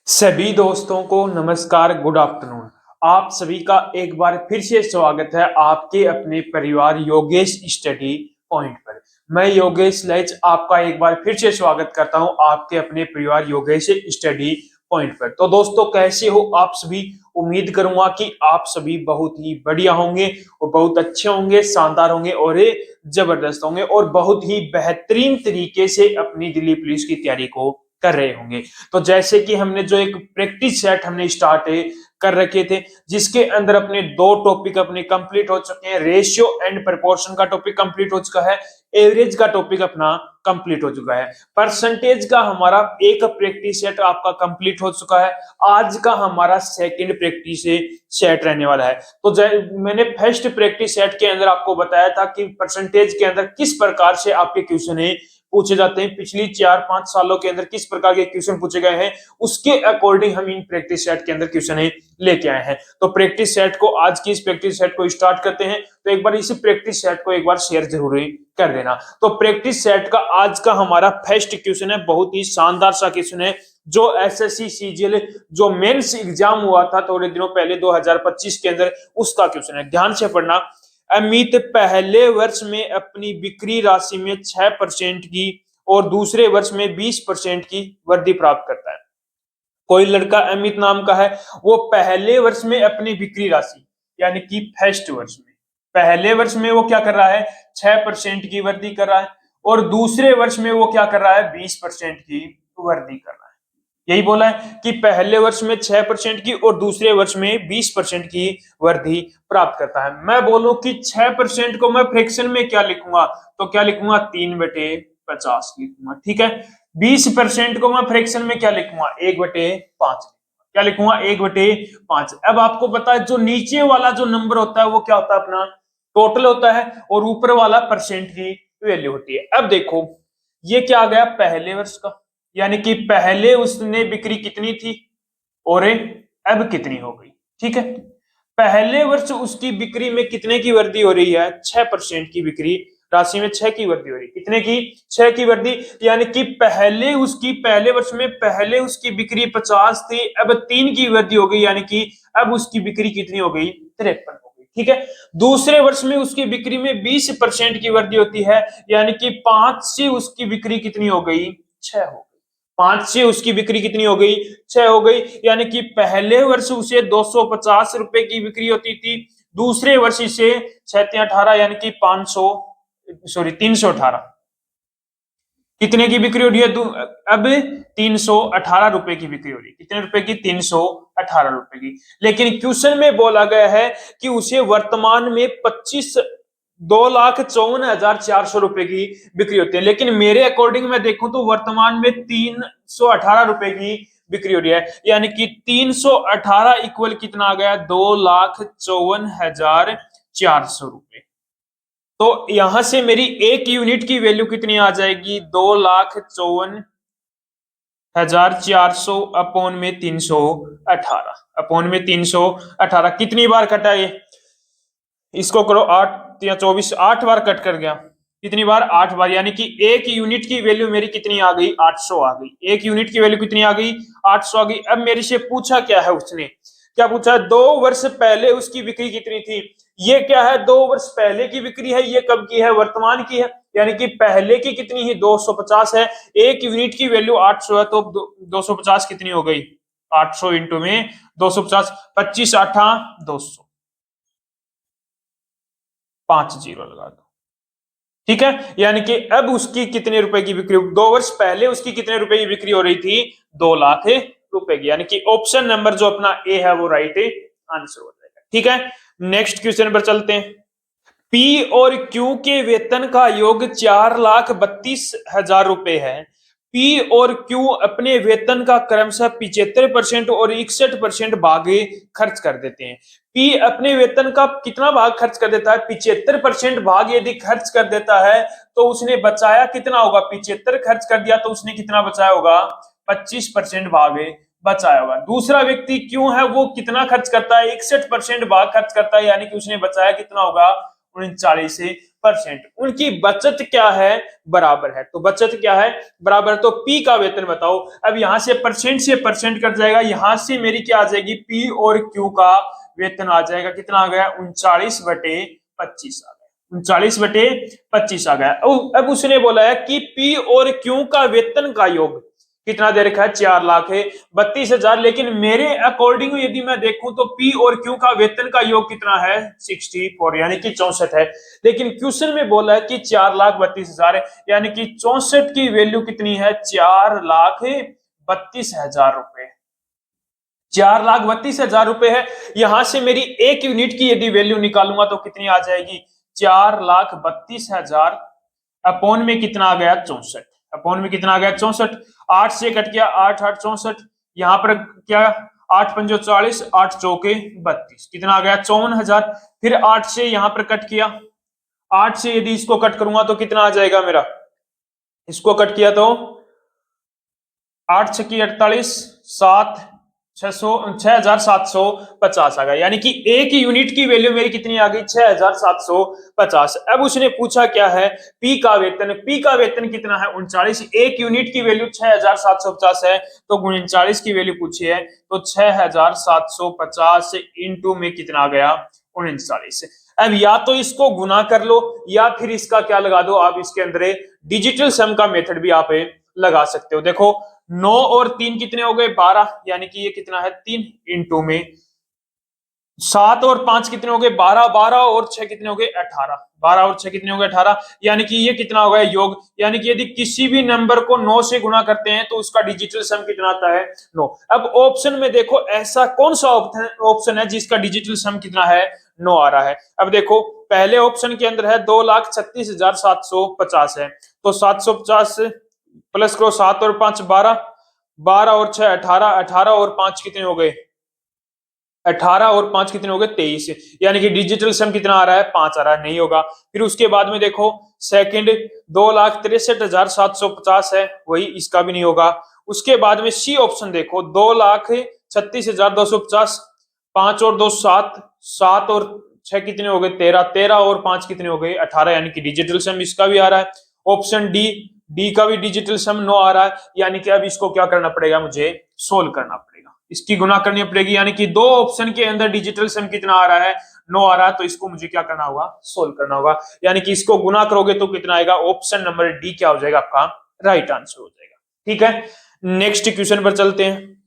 सभी दोस्तों को नमस्कार, गुड आफ्टरनून। आप सभी का एक बार फिर से स्वागत है आपके अपने परिवार योगेश स्टडी पॉइंट पर। मैं योगेश लैच आपका एक बार फिर से स्वागत करता हूं आपके अपने परिवार योगेश स्टडी पॉइंट पर। तो दोस्तों, कैसे हो आप सभी? उम्मीद करूंगा कि आप सभी बहुत ही बढ़िया होंगे और बहुत अच्छे होंगे, शानदार होंगे और जबरदस्त होंगे और बहुत ही बेहतरीन तरीके से अपनी दिल्ली पुलिस की तैयारी को कर रहे होंगे। तो जैसे कि हमने जो एक प्रैक्टिस सेट हमने स्टार्ट कर रखे थे, जिसके अंदर अपने दो टॉपिक अपने कंप्लीट हो चुके हैं। रेशियो एंड प्रोपोर्शन का टॉपिक कंप्लीट हो चुका है, एवरेज का टॉपिक अपना कंप्लीट हो चुका है, परसेंटेज का हमारा एक प्रैक्टिस सेट आपका कंप्लीट हो चुका है। आज का हमारा सेकंड प्रैक्टिस सेट रहने वाला है। तो मैंने फर्स्ट प्रैक्टिस सेट के अंदर आपको बताया था कि परसेंटेज के अंदर किस प्रकार से आपके क्वेश्चन पूछे जाते हैं, पिछली 4-5 सालों के अंदर किस प्रकार के क्वेश्चन पूछे गए हैं, उसके अकॉर्डिंग हम इन प्रैक्टिस सेट के अंदर क्वेश्चन लेके आए हैं। तो प्रैक्टिस सेट को, आज की इस प्रैक्टिस सेट को स्टार्ट करते हैं। तो एक बार इस प्रैक्टिस सेट को एक बार शेयर जरूर कर देना। तो प्रैक्टिस सेट का आज का हमारा फर्स्ट क्वेश्चन है, बहुत ही शानदार सा क्वेश्चन है, जो एसएससी सीजीएल जो मेंस एग्जाम हुआ था थोड़े दिनों पहले 2025 के अंदर, उसका क्वेश्चन है। ध्यान से पढ़ना। अमित पहले वर्ष में अपनी बिक्री राशि में 6% की और दूसरे वर्ष में 20% की वृद्धि प्राप्त करता है। कोई लड़का अमित नाम का है, वो पहले वर्ष में अपनी बिक्री राशि यानी कि फर्स्ट वर्ष में, पहले वर्ष में वो क्या कर रहा है, 6% की वृद्धि कर रहा है और दूसरे वर्ष में वो क्या कर रहा है, 20% की वृद्धि कर रहा है। यही बोला है कि पहले वर्ष में 6% की और दूसरे वर्ष में 20% की वृद्धि प्राप्त करता है। मैं बोलूं कि 6% को मैं फ्रैक्शन में क्या लिखूंगा, तो क्या लिखूंगा, 3/50 लिखूंगा। ठीक है। 20% को मैं फ्रैक्शन में क्या लिखूंगा, 1/5 क्या लिखूंगा, 1/5। अब आपको पता है जो नीचे वाला जो नंबर होता है वो क्या होता है, अपना टोटल होता है और ऊपर वाला परसेंट की वैल्यू होती है। अब देखो, ये क्या आ गया, पहले वर्ष का, यानी कि पहले उसने बिक्री कितनी थी और अब कितनी हो गई। ठीक है। पहले वर्ष उसकी बिक्री में कितने की वृद्धि हो रही है, 6% की बिक्री राशि में 6 की वृद्धि हो रही है। कितने की, 6 की वृद्धि, यानी कि पहले वर्ष में पहले उसकी बिक्री 50 थी, अब 3 की वृद्धि हो गई, यानी कि अब उसकी बिक्री कितनी हो गई, 53 हो गई। ठीक है। दूसरे वर्ष में उसकी बिक्री में 20% की वृद्धि होती है, यानी कि 5 से उसकी बिक्री कितनी हो गई, 6 हो गई। 5 से उसकी बिक्री कितनी हो गई, 6 हो गई। यानी कि पहले वर्ष उसे 250 रुपए की बिक्री होती थी, दूसरे वर्ष इसे 6-18 यानी कि 318 कितने की बिक्री हो रही है, अब 318 रुपए की बिक्री हो रही है। कितने रुपए की, 318 रुपए की। लेकिन क्वेश्चन में बोला गया है कि उसे वर्तमान में 2,54,400 रुपए की बिक्री होती है। लेकिन मेरे अकॉर्डिंग मैं देखूं तो वर्तमान में 318 रुपए की बिक्री हो रही है, यानी कि 318 इक्वल कितना आ गया, 2,54,400 रुपए। तो यहां से मेरी एक यूनिट की वैल्यू कितनी आ जाएगी, 2,54,400 अपोन में 318, अपोन में 318 कितनी बार कटा ये, इसको करो 8 या 24, 8 बार कट कर गया। कितनी बार, 8 बार, यानी कि एक यूनिट की वैल्यू मेरी कितनी आ गई, 800 आ गई। एक यूनिट की वैल्यू कितनी आ गई, 800 आ गई। अब मेरे से पूछा क्या है, उसने क्या पूछा है, 2 वर्ष पहले उसकी बिक्री कितनी थी। ये क्या है, 2 वर्ष पहले की बिक्री है, ये कब की है, वर्तमान की है, यानी कि पहले की कितनी है, 250 है। एक यूनिट की वैल्यू 800 है, तो 250 कितनी हो गई, 800 इंटू में 250, 25 8 200, 5 जीरो लगा दो। ठीक है। यानी कि अब उसकी कितने रुपए की बिक्री, 2 वर्ष पहले उसकी कितने रुपए की बिक्री हो रही थी, 2 लाख रुपए की। यानी कि ऑप्शन नंबर जो अपना ए है वो राइट आंसर हो जाएगा। ठीक है। नेक्स्ट क्वेश्चन पर चलते हैं। पी और क्यू के वेतन का योग 4,32,000 रुपए है। पी और क्यू अपने वेतन का क्रमशः 75% और 61% भाग खर्च कर देते हैं। पी अपने वेतन का कितना भाग खर्च कर देता है, 75% भाग यदि खर्च कर देता है तो उसने बचाया कितना होगा, 75 खर्च कर दिया तो उसने कितना बचाया होगा, 25% भाग बचाया होगा। दूसरा व्यक्ति क्यों है, वो कितना खर्च करता है, 61% भाग खर्च करता है, यानी कि उसने बचाया कितना होगा, 39 परसेंट। उनकी बचत क्या है, बराबर है। तो बचत क्या है, बराबर। तो पी का वेतन बताओ। अब यहां से परसेंट कट जाएगा, यहां से मेरी क्या आ जाएगी, पी और क्यू का वेतन आ जाएगा। कितना आ गया, 39/25 आ गया। 39/25 आ गया। अब उसने बोला है कि पी और क्यू का वेतन का योग कितना दे रखा है, 4 लाख है 32,000। लेकिन मेरे अकॉर्डिंग यदि मैं देखूं तो पी और क्यू का वेतन का योग कितना है, 64 यानी कि 64 है। लेकिन क्वेश्चन में बोला है कि 4,32,000 है, यानी कि 64 की वैल्यू कितनी है, 4,32,000 रुपए। 4,32,000 रुपए है। यहां से मेरी एक यूनिट की यदि वैल्यू निकालूंगा तो कितनी आ जाएगी, 4,32,000 अपॉन में कितना आ गया, 64। अपॉन में कितना आ गया, 64। 8 से कट गया, 8 8 64। यहां पर क्या, 8 पंजो 40, 8 चौके 32, कितना आ गया, 54,000। फिर 8 से यहां पर कट किया, 8 से यदि इसको कट करूंगा तो कितना आ जाएगा मेरा, इसको कट किया तो 8 छक्की 48, 7 6,750 आ गया। यानी कि एक यूनिट की वैल्यू मेरी कितनी आ गई, 6,750। अब उसने पूछा क्या है, पी का वेतन। पी का वेतन कितना है, 39। एक यूनिट की वैल्यू 6,750 है, तो 39 की वैल्यू पूछी है, तो 6,750 इंटू में कितना आ गया, 39। अब या तो इसको गुना कर लो या फिर इसका क्या लगा दो, आप इसके अंदर डिजिटल सम का मेथड भी आप लगा सकते हो। देखो 9 और 3 कितने हो गए, 12, यानी कि ये कितना है, 3 इंटू में 7 और 5 कितने हो गए, 12, 12 और 6 कितने हो गए, 18, 12 और 6 कितने हो गए, 18। यानी कि ये कितना हो गया, योग। यानी कि यदि किसी भी नंबर को 9 से गुना करते हैं तो उसका डिजिटल सम कितना आता है, 9। अब ऑप्शन में देखो ऐसा कौन सा ऑप्शन है जिसका डिजिटल सम कितना है, 9 आ रहा है। अब देखो पहले ऑप्शन के अंदर है 2,36,750 है, तो 750 प्लस करो, 7 और 5 12, 12 और 6 18, 18 और 5 कितने हो गए, 18 और 5 कितने हो गए, 23। यानी कि डिजिटल सम कितना आ रहा है, 5 आ रहा है, नहीं होगा। फिर उसके बाद में देखो सेकंड 2,63,750 है, वही, इसका भी नहीं होगा। उसके बाद में सी ऑप्शन देखो, 2,36,250, 5 और 2 7, 7 और 6 कितने हो गए, 13, 13 और 5 कितने हो गए, 18। यानी कि डिजिटल सम इसका भी आ रहा है। ऑप्शन डी, डी का भी डिजिटल सम 9 आ रहा है। यानी कि अब इसको क्या करना पड़ेगा, मुझे सोल्व करना पड़ेगा, इसकी गुना करनी पड़ेगी। यानी कि दो ऑप्शन के अंदर डिजिटल सम कितना आ रहा है, 9 आ रहा है, तो इसको मुझे क्या करना होगा, सोल्व करना होगा। यानी कि इसको गुना करोगे तो कितना आएगा, ऑप्शन नंबर डी क्या हो जाएगा, आपका राइट आंसर हो जाएगा। ठीक है, नेक्स्ट क्वेश्चन पर चलते हैं।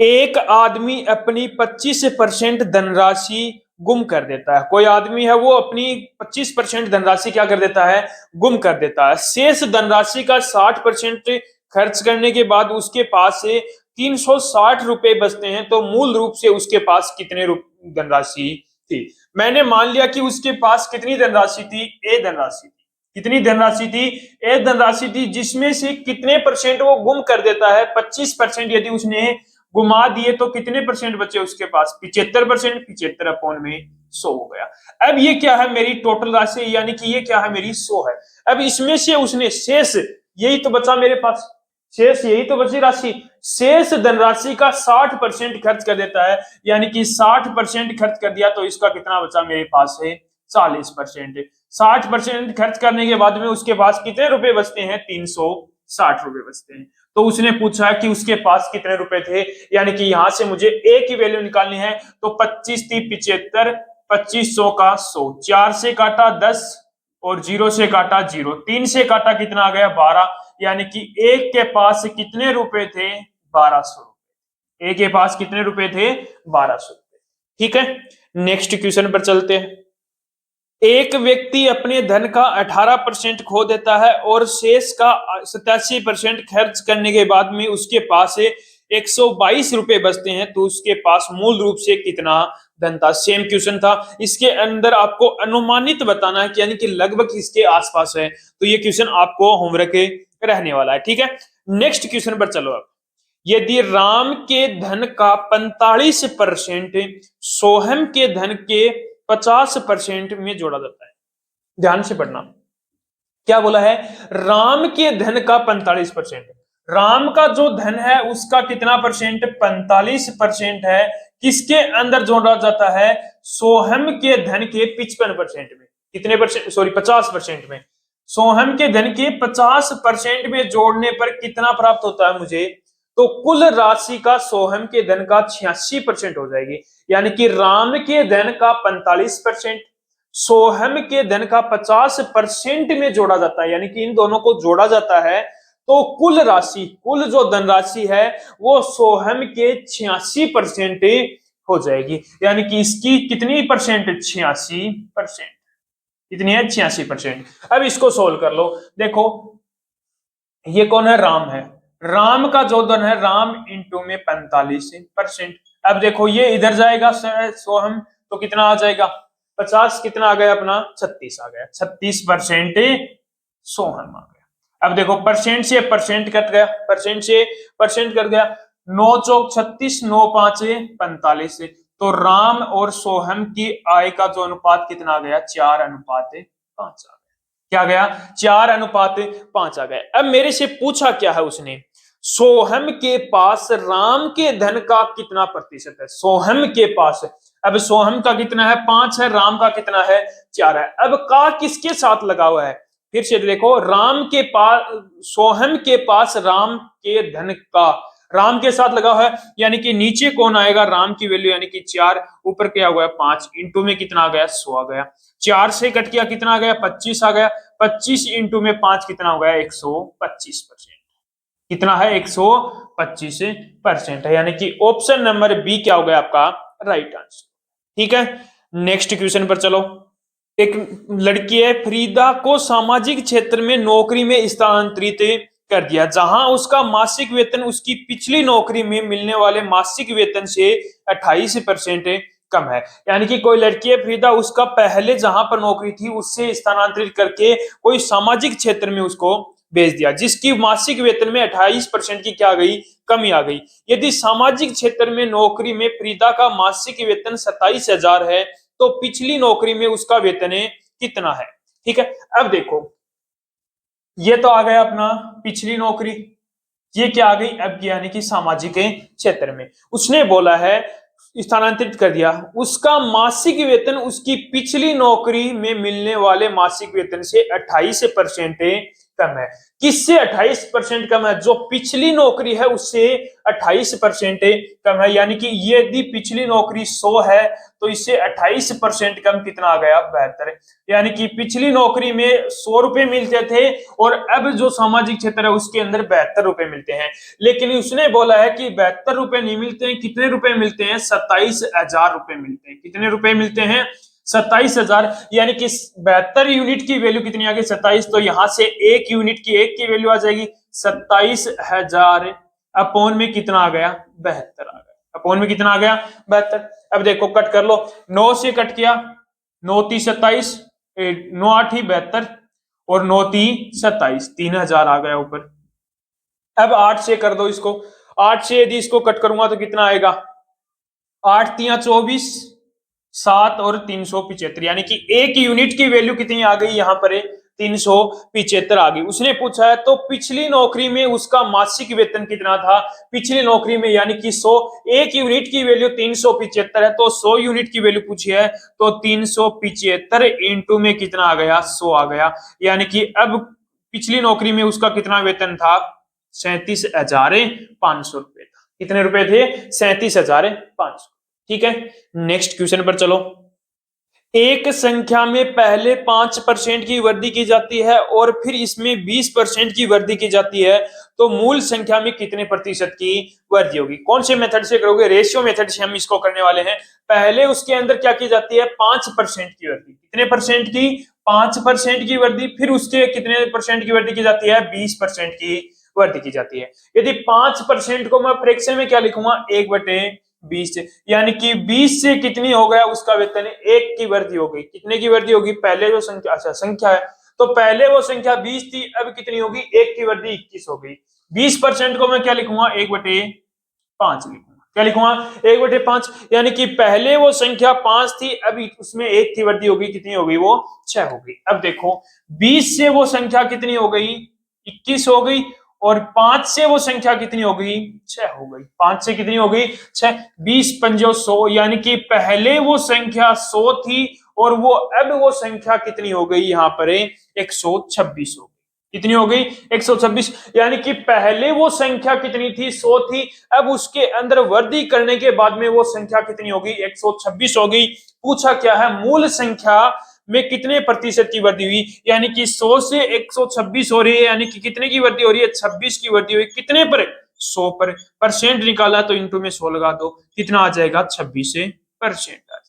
एक आदमी अपनी 25% धनराशि गुम कर देता है। कोई आदमी है वो अपनी 25% धनराशि क्या कर देता है, गुम कर देता है। शेष धनराशि का 60% खर्च करने के बाद उसके पास से 360 रुपए बचते हैं, तो मूल रूप से उसके पास कितने धनराशि थी। मैंने मान लिया कि उसके पास कितनी धनराशि थी, ए धनराशि थी। कितनी धनराशि थी, ए धनराशि थी, जिसमें से कितने परसेंट वो गुम कर देता है, 25% यदि उसने घुमा दिए तो कितने परसेंट बचे उसके पास, 75%। 75 अपॉन में 100 हो गया। अब ये क्या है, मेरी टोटल राशि, यानी कि ये क्या है, मेरी 100 है। अब इसमें से उसने शेष, यही तो बचा मेरे पास, शेष यही तो बची राशि, शेष धनराशि का 60% खर्च कर देता है। यानी कि 60% खर्च कर दिया, तो इसका कितना बचा मेरे पास है, 40%। 60% खर्च करने के बाद में उसके पास कितने रुपए बचते हैं, 360 रुपए बचते हैं। तो उसने पूछा कि उसके पास कितने रुपए थे, यानी कि यहां से मुझे ए की वैल्यू निकालनी है। तो 25 थी 75, 2500 का 100, 4 से काटा 10 और 0 से काटा 0, 3 से काटा कितना आ गया, 12। यानी कि एक के पास कितने रुपए थे, 1200 रुपए। एक के पास कितने रुपए थे, 1200 रुपए। ठीक है, नेक्स्ट क्वेश्चन पर चलते हैं। एक व्यक्ति अपने धन का 18% खो देता है और शेष का 87% खर्च करने के बाद में उसके पास 122 रुपए बचते हैं, तो उसके पास मूल रूप से कितना धन था। सेम क्वेश्चन था, इसके अंदर आपको अनुमानित बताना है, यानी कि लगभग इसके आसपास है। तो ये क्वेश्चन आपको होमवर्क रहने वाला है। ठीक है, नेक्स्ट क्वेश्चन पर चलो। अब यदि राम के धन का 45% सोहम के धन के 50% में जोड़ा जाता है, ध्यान से पढ़ना, क्या बोला है, राम के धन का 45%, राम का जो धन है उसका कितना परसेंट, 45% है, किसके अंदर जोड़ा जाता है, सोहम के धन के 55% में। कितने परसेंट, सॉरी 50% में, सोहम के धन के 50% में जोड़ने पर कितना प्राप्त होता है मुझे, तो कुल राशि का सोहम के धन का 86% हो जाएगी। यानी कि राम के धन का 45%, सोहम के धन का 50% में जोड़ा जाता है, यानी कि इन दोनों को जोड़ा जाता है तो कुल राशि, कुल जो धनराशि है वो सोहम के 86% हो जाएगी। यानी कि इसकी कितनी परसेंट, 86%, कितनी है, 86%। अब इसको सोल्व कर लो। देखो ये कौन है, राम है, राम का जो धन है, राम इंटू में 45%। अब देखो ये इधर जाएगा सोहम, तो कितना आ जाएगा, 50, कितना आ गया अपना, 36 आ गया, 36% सोहम आ गया। अब देखो परसेंट से परसेंट कट गया, परसेंट से परसेंट कट गया, 9 चौक 36, 9 पांच 45, तो राम और सोहम की आय का जो अनुपात कितना आ गया, 4:5 आ गया। क्या गया, 4:5 आ गए। अब मेरे से पूछा क्या है उसने, सोहम के पास राम के धन का कितना प्रतिशत है, सोहम के पास। अब सोहम का कितना है, 5 है, राम का कितना है, 4 है। अब का किसके साथ लगा हुआ है, फिर से देखो, राम के पास, सोहम के पास राम के धन का, राम के साथ लगा हुआ है, यानी कि नीचे कौन आएगा, राम की वैल्यू यानी कि 4, ऊपर क्या हुआ है 5, इंटू में कितना आ गया, 100 आ गया। 4 से कट किया, कितना आ गया, 25 आ गया, 25 इंटू में 5 कितना हो गया, 125%। कितना है, 125% है, यानी कि ऑप्शन नंबर बी क्या हो गया आपका राइट आंसर। ठीक है, नेक्स्ट क्वेश्चन पर चलो। एक लड़की है, फरीदा को सामाजिक क्षेत्र में नौकरी में स्थानांतरित कर दिया, जहां उसका मासिक वेतन उसकी पिछली नौकरी में मिलने वाले मासिक वेतन से 28% कम है। यानी कि कोई लड़की है फरीदा, उसका पहले जहां पर नौकरी थी उससे स्थानांतरित करके कोई सामाजिक क्षेत्र में उसको भेज दिया, जिसकी मासिक वेतन में 28% की क्या गई, कमी आ गई। यदि सामाजिक क्षेत्र में नौकरी में फरीदा का मासिक वेतन 27,000 है, तो पिछली नौकरी में उसका वेतन कितना है। ठीक है, अब देखो ये तो आ गया अपना पिछली नौकरी, ये क्या आ गई, अब यानी कि सामाजिक क्षेत्र में उसने बोला है स्थानांतरित कर दिया, उसका मासिक वेतन उसकी पिछली नौकरी में मिलने वाले मासिक वेतन से 28% कम है। किससे 28% कम है, जो पिछली नौकरी है उससे 28% कम है। यानी कि यदि पिछली नौकरी 100 है तो इससे 28% कम कितना आ गया, 72। यानी कि पिछली नौकरी में 100 रुपए मिलते थे और अब जो सामाजिक क्षेत्र है उसके अंदर 72 रुपए मिलते हैं। लेकिन उसने बोला है कि 72 रुपए नहीं मिलते हैं, कितने रुपए मिलते हैं, 27,000 रुपए मिलते हैं। कितने रुपए मिलते हैं, 27,000। यानी कि 72 यूनिट की वैल्यू कितनी आ गई, 27, तो यहां से एक यूनिट की एक की वैल्यू आ जाएगी 27,000 अपॉन में कितना आ गया, 72 आ गया, अपॉन में कितना आ गया, 72। अब देखो कट कर लो, 9 से कट किया, 9 3 27, 9 8 72 और 9 3 27, 3,000 आ गया ऊपर। अब 8 से कर दो इसको, 8 से यदि इसको कट करूंगा तो कितना आएगा, 8 3 24, 7 और 375, यानी कि एक यूनिट की वैल्यू कितनी आ गई यहाँ पर, 375 आ गई। उसने पूछा है तो पिछली नौकरी में उसका मासिक वेतन कितना था, पिछली नौकरी में, यानी कि 100, एक यूनिट की वैल्यू 375 है, तो 100 यूनिट की वैल्यू पूछी है, तो 375 इंटू में कितना आ गया, 100 आ गया। यानी कि अब पिछली नौकरी में उसका कितना वेतन था, 37,500 रुपए था। कितने रुपए थे, 37,500। ठीक है, नेक्स्ट क्वेश्चन पर चलो। एक संख्या में पहले 5% की वृद्धि की जाती है और फिर इसमें 20% की वृद्धि की जाती है, तो मूल संख्या में कितने प्रतिशत की वृद्धि होगी। कौन से मेथड से करोगे, रेशियो मेथड से हम इसको करने वाले हैं। पहले उसके अंदर क्या की जाती है, 5% की वृद्धि, कितने परसेंट की, 5% की वृद्धि, फिर उसके कितने परसेंट की वृद्धि की जाती है, 20% की वृद्धि की जाती है। यदि 5% को मैं फ्रैक्शन में क्या लिखूंगा, 1/20, यानी कि 20 से कितनी हो गया उसका वेतन, 1 की वृद्धि हो गई। कितने की वृद्धि होगी, पहले जो संख्या, अच्छा संख्या है, तो पहले वो संख्या 20 थी, अब कितनी होगी, 1 की वृद्धि 21 हो गई। 20% को मैं क्या लिखूंगा, 1/5 लिखूंगा। क्या लिखूंगा, 1/5, यानी कि पहले वो संख्या 5 थी, अभी उसमें 1 की वृद्धि होगी, कितनी हो गई, वो 6 हो गई। अब देखो 20 से वो संख्या कितनी हो गई, 21 हो गई, और 5 से वो संख्या कितनी हो गई, 6 हो गई। 5 से कितनी हो गई, 6, 20 पंजो 100, यानी कि पहले वो संख्या 100 थी और वो अब वो संख्या कितनी हो गई यहाँ पर 126 हो गई। कितनी हो गई 126। यानी कि पहले वो संख्या कितनी थी 100 थी, अब उसके अंदर वृद्धि करने के बाद में वो संख्या कितनी हो गई 126 हो गई। पूछा क्या है मूल संख्या में कितने प्रतिशत की वृद्धि हुई, यानी कि 100 से 126 हो रही है, यानी कि कितने की वृद्धि हो रही है 26 की वृद्धि हुई। कितने पर 100 पर। परसेंट निकाला तो इंटू में 100 लगा दो, कितना आ जाएगा 26% आ जाएगा।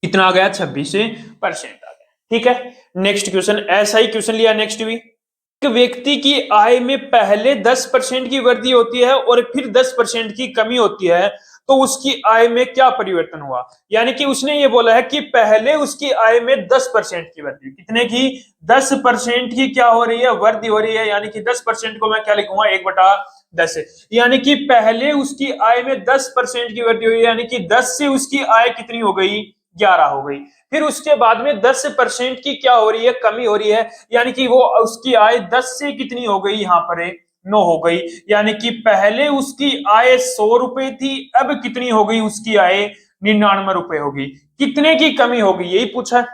कितना आ गया 26% आ गया। ठीक है, नेक्स्ट क्वेश्चन ऐसा ही क्वेश्चन लिया नेक्स्ट भी। एक व्यक्ति की आय में पहले 10% की वृद्धि होती है और फिर 10% की कमी होती है, तो उसकी आय में क्या परिवर्तन हुआ। यानी कि उसने ये बोला है कि पहले उसकी आय में 10% की वृद्धि, कितने की 10% की क्या हो रही है वृद्धि हो रही है। यानी कि 10% को मैं क्या लिखूंगा 1/10 है। यानी कि पहले उसकी आय में 10% की वृद्धि हुई, यानी कि 10 से उसकी आय कितनी हो गई 11 हो गई। फिर उसके बाद में 10% की क्या हो रही है कमी हो रही है, यानी कि वो उसकी आय 10 से कितनी हो गई यहाँ पर 9 हो गई। यानी कि पहले उसकी आय 100 रुपए थी, अब कितनी हो गई उसकी आय 99 रुपए होगी। कितने की कमी होगी यही पूछा।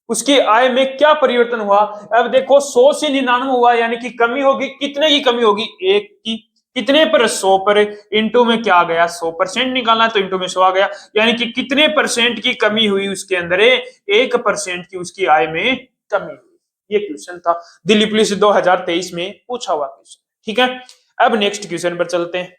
उसकी आय में क्या परिवर्तन हुआ। अब देखो 100 से 99 हुआ, यानी कि कमी होगी। कितने की कमी होगी 1 की। कितने पर 100 पर। इंटू में क्या आ गया 100% निकालना तो इंटू में 100 आ गया। यानी कि कितने परसेंट की कमी हुई उसके अंदर 1% की उसकी आय में कमी हुई। ये क्वेश्चन था दिल्ली पुलिस 2023 में पूछा हुआ क्वेश्चन। ठीक है, अब नेक्स्ट क्वेश्चन पर चलते हैं।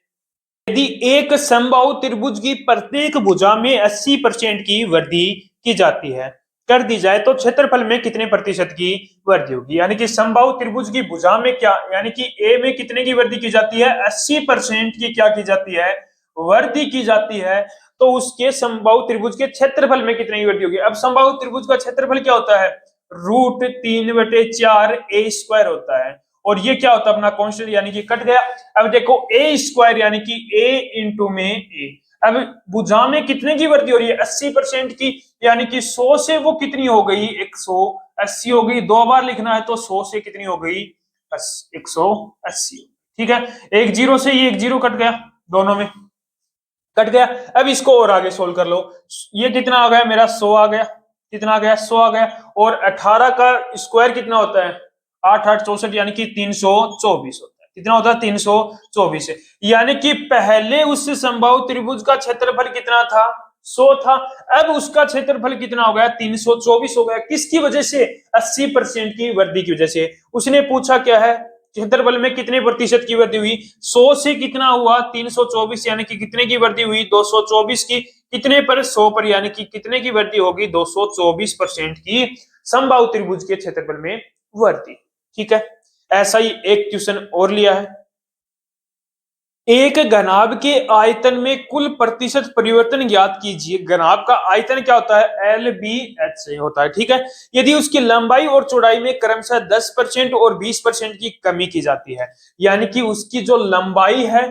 यदि एक समबाहु त्रिभुज की प्रत्येक भुजा में 80% की वृद्धि की जाती है कर दी जाए तो क्षेत्रफल में कितने प्रतिशत की वृद्धि होगी। यानी कि समबाहु त्रिभुज की भुजा में क्या, यानी कि ए में कितने की वृद्धि की जाती है 80% की क्या की जाती है वृद्धि की जाती है, तो उसके समबाहु त्रिभुज के क्षेत्रफल में कितने की वृद्धि होगी। अब समबाहु त्रिभुज का क्षेत्रफल क्या होता है √3/4 a² होता है, और ये क्या होता है अपना कांस्टेंट, यानी कि कट गया। अब देखो a² यानी कि a इंटू में a। अब भुजा में कितने की वृद्धि हो रही है 80% की, यानी कि 100 से वो कितनी हो गई 180 हो गई। 2 बार लिखना है तो 100 से कितनी हो गई 180। ठीक है, एक जीरो से ये एक जीरो कट गया, दोनों में कट गया। अब इसको और आगे सोल्व कर लो। ये कितना आ गया मेरा 100 आ गया। कितना आ गया 100 आ गया। और 18 का स्क्वायर कितना होता है 8 8 64, यानी कि 324 होता है। कितना होता है 324 है। यानी कि पहले उस समबाहु त्रिभुज का क्षेत्रफल कितना था 100 था, अब उसका क्षेत्रफल कितना हो गया 324 हो गया। किसकी वजह से 80% की वृद्धि की वजह से। उसने पूछा क्या है क्षेत्रफल में कितने प्रतिशत की वृद्धि हुई। 100 से कितना हुआ 324, यानी कि कितने की वृद्धि हुई 224 की। कितने पर 100 पर, यानी कि कितने की वृद्धि होगी 224% की समबाहु त्रिभुज के क्षेत्रफल में वृद्धि। ठीक है, ऐसा ही एक क्वेश्चन और लिया है। एक घनाभ के आयतन में कुल प्रतिशत परिवर्तन ज्ञात कीजिए। घनाभ का आयतन क्या होता है LBH से होता है। ठीक है, यदि उसकी लंबाई और चौड़ाई में क्रमशः 10% और 20% की कमी की जाती है, यानी कि उसकी जो लंबाई है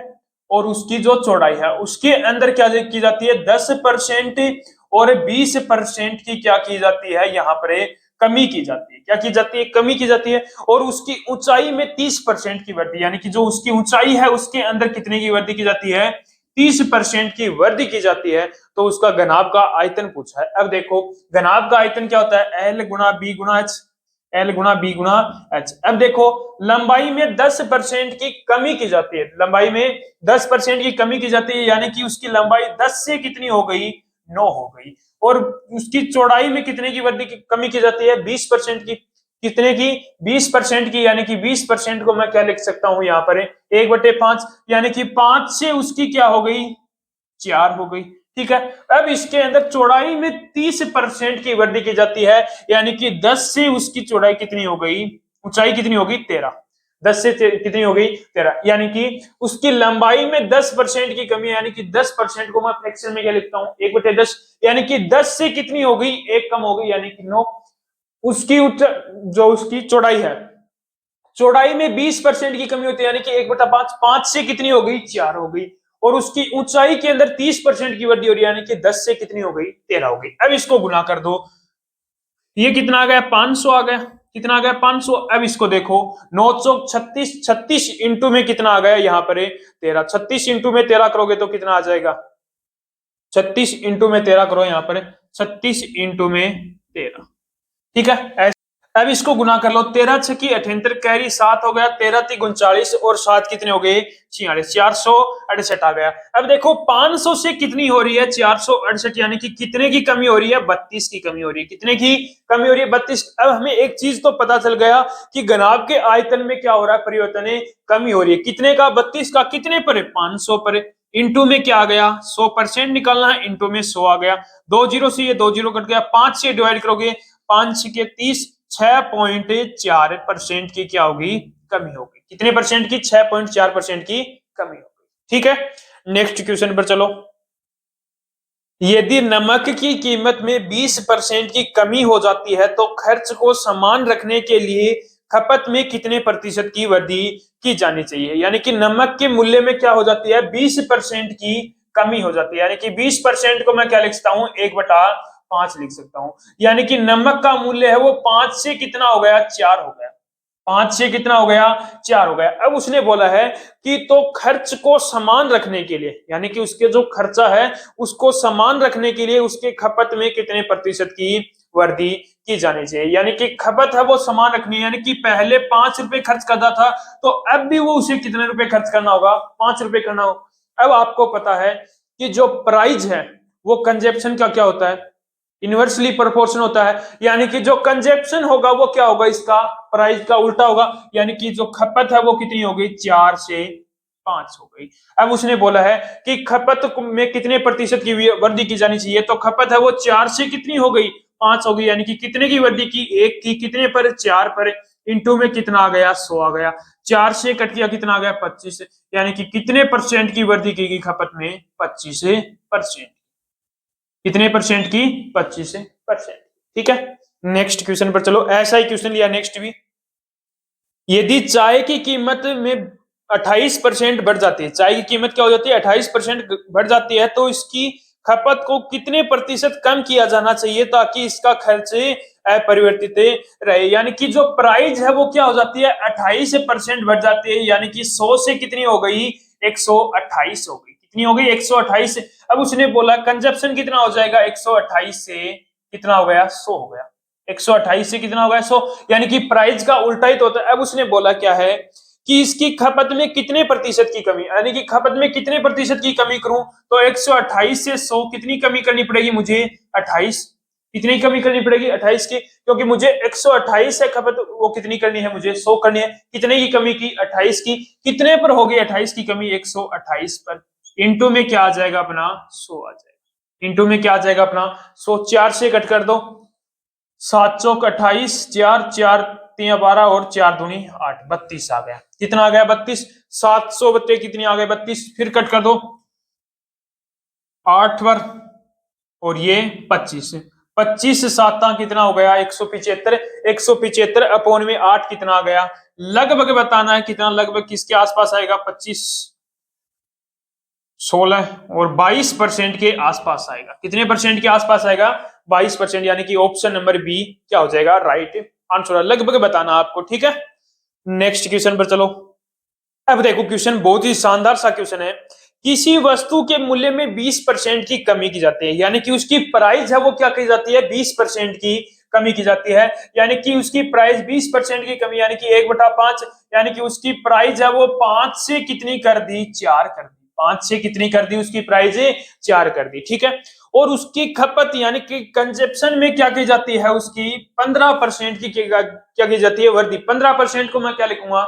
और उसकी जो चौड़ाई है उसके अंदर क्या की जाती है 10% और 20% की क्या की जाती है यहाँ पर कमी की जाती है। क्या की जाती है कमी की जाती है। और उसकी ऊंचाई में 30% की वृद्धि, यानी कि जो उसकी ऊंचाई है उसके अंदर कितने की वृद्धि की जाती है 30% की वृद्धि की जाती है, तो उसका घनाभ का आयतन पूछा है। अब देखो घनाभ का आयतन क्या होता है L गुणा B गुणा H। L गुणा B गुणा H। अब देखो लंबाई में 10% की कमी की जाती है, लंबाई में 10% की कमी की जाती है, यानी कि उसकी लंबाई 10 से कितनी हो गई 9 हो गई। और उसकी चौड़ाई में कितने की वृद्धि की कमी की जाती है 20% की। कितने की 20% की, यानी कि 20% को मैं क्या लिख सकता हूं यहाँ पर 1/5, यानी कि 5 से उसकी क्या हो गई 4 हो गई। ठीक है, अब इसके अंदर चौड़ाई में 30% की वृद्धि की जाती है, यानी कि 10 से उसकी चौड़ाई कितनी हो गई ऊंचाई कितनी होगी 13। 10 से कितनी हो गई 13, यानी कि उसकी लंबाई में 10% की कमी, यानी कि 10% को मैं फ्रैक्शन में क्या लिखता हूं 1/10, यानी कि 10 से कितनी हो गई एक कम हो गई, यानी कि 9। उसकी जो उसकी चौड़ाई है चौड़ाई में 20% की कमी होती है, यानी कि 1/5। 5 से कितनी हो गई 4 हो गई। और उसकी ऊंचाई के अंदर 30% की वृद्धि हो रही है, यानी कि 10 से कितनी हो गई 13 हो गई। अब इसको गुना कर दो, ये कितना आ गया 500 आ गया। कितना आ गया 500। अब इसको देखो 9 चौक 36, 36 इंटू में कितना आ गया यहाँ पर 13। 36 इंटू में 13 करोगे तो कितना आ जाएगा 36 इंटू में 13 करो यहाँ पर, 36 इंटू में 13, ठीक है। अब इसको गुना कर लो, 13 छकी 78 कैरी 7 हो गया, 13 ती 39 और 7 कितने हो गए 46, 468 आ गया। अब देखो 500 से कितनी हो रही है 468, यानी कि कितने की कमी हो रही है 32 की कमी हो रही है। कितने की कमी हो रही है 32। अब हमें एक चीज तो पता चल गया कि घनाभ के आयतन में क्या हो रहा है परिवर्तन है, कमी हो रही है। कितने का 32 का, कितने पर 500 पर, इंटू में क्या आ गया 100% निकालना है, इंटू में 100 आ गया, 2 जीरो से ये 2 जीरो कट गया, 5 से डिवाइड करोगे 5 के 30, 6.4% की क्या होगी कमी होगी। कितने परसेंट की 6.4% की कमी होगी, ठीक है। नेक्स्ट क्वेश्चन पर चलो। यदि नमक की कीमत में 20% की कमी हो जाती है तो खर्च को समान रखने के लिए खपत में कितने प्रतिशत की वृद्धि की जानी चाहिए। यानी कि नमक के मूल्य में क्या हो जाती है 20% की कमी हो जाती है, यानी कि 20% को मैं क्या लिख सकता हूं 1/5 लिख सकता हूं। यानी कि नमक का मूल्य है वो 5 से कितना हो गया 4 हो गया, 5 से कितना हो गया 4 हो गया। अब उसने बोला है कि तो खर्च को समान रखने के लिए, यानी कि उसके जो खर्चा है उसको समान रखने के लिए उसके खपत में कितने प्रतिशत की वृद्धि की जानी चाहिए। यानी कि खपत है वो समान रखनी है, यानी कि पहले 5 रुपए खर्च करता था तो अब भी वो उसे कितने रुपए खर्च करना होगा 5 रुपए करना होगा। अब आपको पता है कि जो प्राइस है वो कंजप्शन का क्या होता है इनवर्सली प्रोपोर्शन होता है, यानी कि जो कंजप्शन होगा वो क्या होगा इसका प्राइस का उल्टा होगा। यानी कि जो खपत है वो कितनी हो गई 4 से 5 हो गई। अब उसने बोला है कि खपत में कितने प्रतिशत की वृद्धि की जानी चाहिए, तो खपत है वो 4 से कितनी हो गई 5 हो गई, यानी कि कितने की वृद्धि की 1 की, कितने पर 4 पर, इंटू में कितना आ गया 100 आ गया, 4 से कट किया कितना आ गया 25, यानी कि कितने परसेंट की वृद्धि की गई खपत में 25%। कितने परसेंट की 25%, ठीक है। नेक्स्ट क्वेश्चन पर चलो, ऐसा ही क्वेश्चन लिया नेक्स्ट भी। यदि चाय की कीमत में 28% बढ़ जाती है, चाय की कीमत क्या हो जाती है 28% बढ़ जाती है, तो इसकी खपत को कितने प्रतिशत कम किया जाना चाहिए ताकि इसका खर्च अपरिवर्तित रहे। यानी कि जो प्राइस है वो क्या हो जाती है 28% बढ़ जाती है, यानी कि 100 से कितनी हो गई 128 हो गई। कितनी हो गई 128। अब उसने बोला कंजप्शन कितना हो जाएगा 128 से कितना हो गया 100 हो गया, 128 से कितना हो गया 100, यानी कि प्राइस का उल्टा ही तो होता है। अब उसने बोला क्या है कि इसकी खपत में कितने प्रतिशत की कमी, यानी कि खपत में कितने प्रतिशत की कमी करूं, तो 128 से 100 कितनी कमी करनी पड़ेगी मुझे 28, कितनी कमी करनी पड़ेगी 28 की, क्योंकि मुझे 128 से खपत वो कितनी करनी है मुझे 100 करनी है। कितने की कमी की 28 की, कितने पर होगी 28 की कमी 128 पर, इंटू में क्या आ जाएगा अपना 100 आ जाएगा, इंटू में क्या आ जाएगा अपना 100, 4 से कट कर दो 7 चौक 28, 4 4 3 12 और 4 दूनी 8, 32 आ गया। कितना आ गया 32, 700 बत्ते कितनी आ गए 32, फिर कट कर दो 8 बार और ये 25, 25 साता कितना हो गया 175, 175 अपोन में 8 कितना आ गया, लगभग बताना है कितना, लगभग किसके आसपास आएगा 25, 16 और 22% के आसपास आएगा। कितने परसेंट के आसपास आएगा 22%, यानी कि ऑप्शन नंबर बी क्या हो जाएगा राइट आंसर, लगभग बताना आपको, ठीक है। नेक्स्ट क्वेश्चन पर चलो। अब देखो क्वेश्चन बहुत ही शानदार सा क्वेश्चन है। किसी वस्तु के मूल्य में 20% की कमी की जाती है, यानी कि उसकी प्राइस है वो क्या की जाती है 20% की कमी की जाती है, यानी कि उसकी प्राइस 20% की कमी, यानी कि 1/5, यानी कि उसकी प्राइस है वो 5 से कितनी कर दी 4 कर दी, 5 से कितनी कर दी उसकी प्राइस 4 कर दी, ठीक है। और उसकी खपत यानी कि कंजप्शन में क्या की जाती है उसकी 15% की क्या की जाती है वृद्धि। 15% को मैं क्या लिखूंगा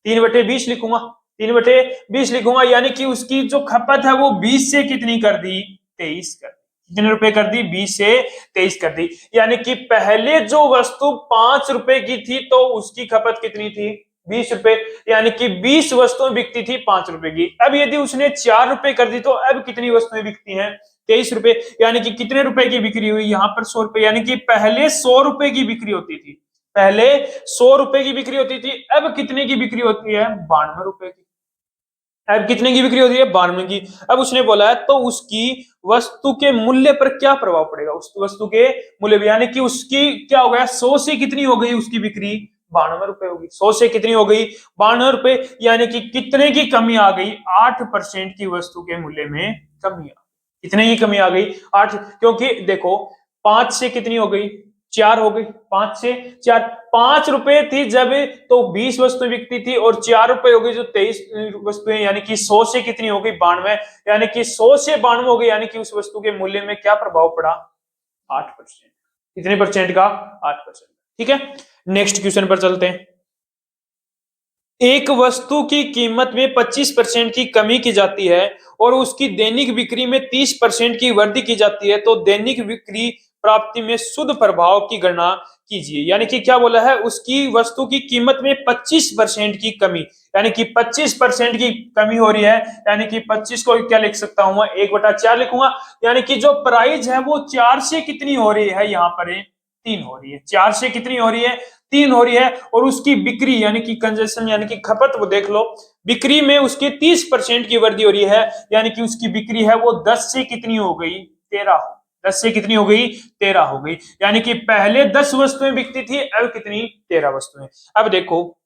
3/20 लिखूंगा, 3/20 लिखूंगा, यानी कि उसकी जो खपत है वो 20 से कितनी कर दी 23 कर दी। कितने रुपए कर दी 20 से 23 कर दी, यानी कि पहले जो वस्तु 5 रुपए की थी तो उसकी खपत कितनी थी 20 रुपए, यानी कि 20 वस्तुएं बिकती थी 5 रुपए की। अब यदि उसने 4 रुपए कर दी तो अब कितनी वस्तुएं बिकती हैं 23 रुपए, यानी कि कितने रुपए की बिक्री हुई यहाँ पर 100 रुपए, यानी कि पहले 100 रुपए की बिक्री होती थी, पहले 100 रुपए की बिक्री होती थी, अब कितने की बिक्री होती है 92 रुपए की। अब कितने की बिक्री होती है 92 की। अब उसने बोला है तो उसकी वस्तु के मूल्य पर क्या प्रभाव पड़ेगा, उस वस्तु के मूल्य पर, यानी कि उसकी क्या हो गया 100 से कितनी हो गई उसकी बिक्री 92 रुपए होगी, 100 से कितनी हो गई 92 रुपए, यानी कि कितने की कमी आ गई 8% की वस्तु के मूल्य में कमी आ गई। कितने की कमी आ गई? 8, क्योंकि देखो 5 से कितनी हो गई? 4 हो गई। 5 से 4, 5 रुपए थी जब तो 20 वस्तु बिकती थी, और 4 रुपए हो गई जो 23 वस्तुएं, यानी कि 100 से कितनी हो गई? 92, यानी कि 100 से 92 हो गई, यानी कि उस वस्तु के मूल्य में क्या प्रभाव पड़ा? 8%। कितने परसेंट का? 8%। ठीक है, नेक्स्ट क्वेश्चन पर चलते हैं। एक वस्तु की कीमत में 25% की कमी की जाती है और उसकी दैनिक बिक्री में 30% की वृद्धि की जाती है, तो दैनिक बिक्री प्राप्ति में शुद्ध प्रभाव की गणना कीजिए। यानी कि क्या बोला है? उसकी वस्तु की कीमत में 25% की कमी, यानी कि 25% की कमी हो रही है, यानी कि 25 को क्या लिख सकता हूं मैं? 1/4 लिखूंगा, यानी कि जो प्राइस है वो 4 से कितनी हो रही है? यहाँ पर 3 हो रही है। 4 से कितनी हो रही है? 3 हो रही है। और उसकी बिक्री यानी कि कंजप्शन यानी कि खपत, वो देख लो, बिक्री में उसके 30% की वृद्धि हो रही है, यानी कि उसकी बिक्री है वो 10 से कितनी हो गई? 13। 10 से कितनी हो गई? 13 हो गई। यानी कि पहले 10 वस्तुएं बिकती थी, अब कितनी? 13 वस्तुएं। अब देखो,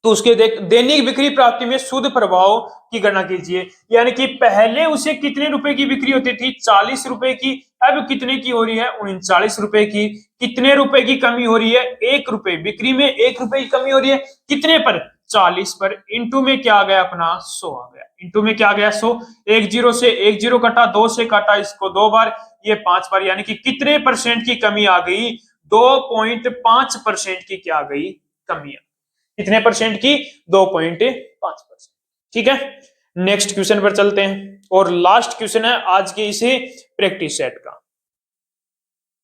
तो उसके दैनिक बिक्री प्राप्ति में शुद्ध प्रभाव की गणना कीजिए। यानी कि पहले उसे कितने रुपए की बिक्री होती थी? 40 रुपए की। अब कितने की हो रही है? 39 रुपए की। कितने रुपए की कमी हो रही है? 1 रुपए। बिक्री में 1 रुपए की कमी हो रही है, कितने पर? 40 पर। इंटू में क्या आ गया अपना? 100 आ गया। इंटू में क्या आ गया? 100। एक जीरो से एक जीरो कटा, 2 से काटा इसको 2 बार, ये 5 बार, यानी कि कितने परसेंट की कमी आ गई? 2.5% की क्या आ गई? कमी। कितने परसेंट की? 2.5%। ठीक है, नेक्स्ट क्वेश्चन पर चलते हैं, और लास्ट क्वेश्चन है आज के इसे प्रैक्टिस सेट का।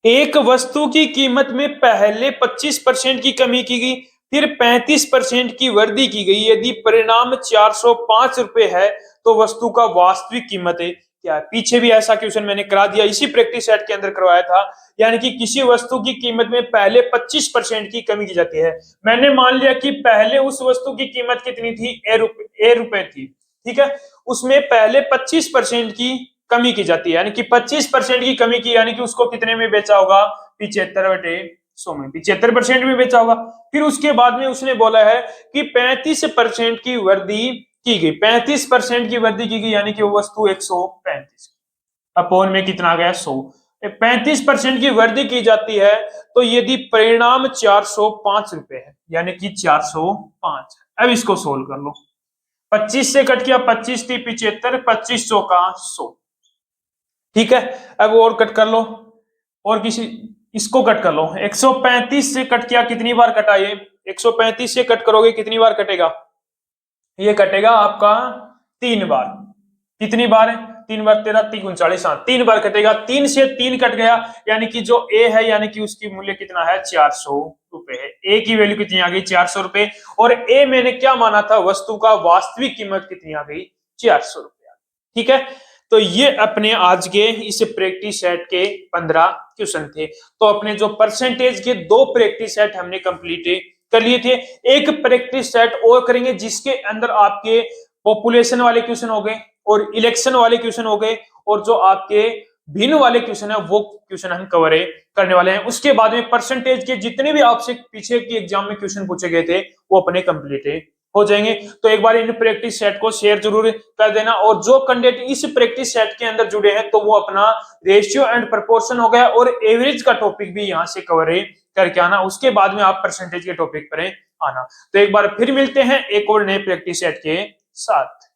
एक वस्तु की कीमत में पहले 25% की कमी की गई, फिर 35% की वृद्धि की गई। यदि परिणाम 405 रुपए है, तो वस्तु का वास्तविक कीमत है क्या है? पीछे भी ऐसा क्वेश्चन मैंने करा दिया, इसी प्रैक्टिस सेट के अंदर करवाया था। यानी कि किसी वस्तु की कीमत में पहले 25% की कमी की जाती है। मैंने मान लिया कि पहले उस वस्तु की कीमत कितनी थी? ए रुपए थी। ठीक है, उसमें पहले 25% की कमी की जाती है, यानी कि 25% की कमी की, यानी कि उसको कितने में बेचा होगा? 75/100 में, 75% में बेचा होगा। फिर उसके बाद में उसने बोला है कि 35% की वृद्धि की गई। 35% की वृद्धि की गई, यानी कि वो वस्तु 135 अपोन में कितना आ गया? 100। 35% की वृद्धि की जाती है, तो यदि परिणाम 405 रुपए है, यानी कि 405। अब इसको सोल्व कर लो। 25 से कट किया, 25 थी 75, 25 का 100। ठीक है, अब और कट कर लो, और किसी इसको कट कर लो। 135 से कट किया, कितनी बार कटा ये? 135 से कट करोगे कितनी बार कटेगा? ये कटेगा आपका 3 बार। कितनी बार है? 3 बार 13, 3 39, हाँ 3 बार कटेगा। 3 से 3 कट गया, यानी कि जो ए है, यानी कि उसकी मूल्य कितना है? 400 रुपए है। ए की वैल्यू कितनी आ गई? 400 रुपए। और ए मैंने क्या माना था? वस्तु का वास्तविक कीमत कितनी आ गई? 400 रुपया। ठीक है, तो ये अपने आज के इस प्रैक्टिस सेट के 15 क्वेश्चन थे। तो अपने जो परसेंटेज के 2 प्रैक्टिस सेट हमने कंप्लीट कर लिए थे। एक प्रैक्टिस सेट और करेंगे जिसके अंदर आपके पॉपुलेशन वाले क्वेश्चन हो गए, और इलेक्शन वाले क्वेश्चन हो गए, और जो आपके भिन्न वाले क्वेश्चन है वो क्वेश्चन हम कवर करने वाले हैं। उसके बाद में परसेंटेज के जितने भी आपसे पीछे की एग्जाम में क्वेश्चन पूछे गए थे वो अपने कंप्लीट हो जाएंगे। तो एक बार इन प्रैक्टिस सेट को शेयर जरूर कर देना, और जो कैंडिडेट इस प्रैक्टिस सेट के अंदर जुड़े हैं तो वो अपना रेशियो एंड प्रोपोर्शन हो गया और एवरेज का टॉपिक भी यहाँ से कवर करके आना। उसके बाद में आप परसेंटेज के टॉपिक पर आना। तो एक बार फिर मिलते हैं एक और नए प्रैक्टिस सेट के साथ।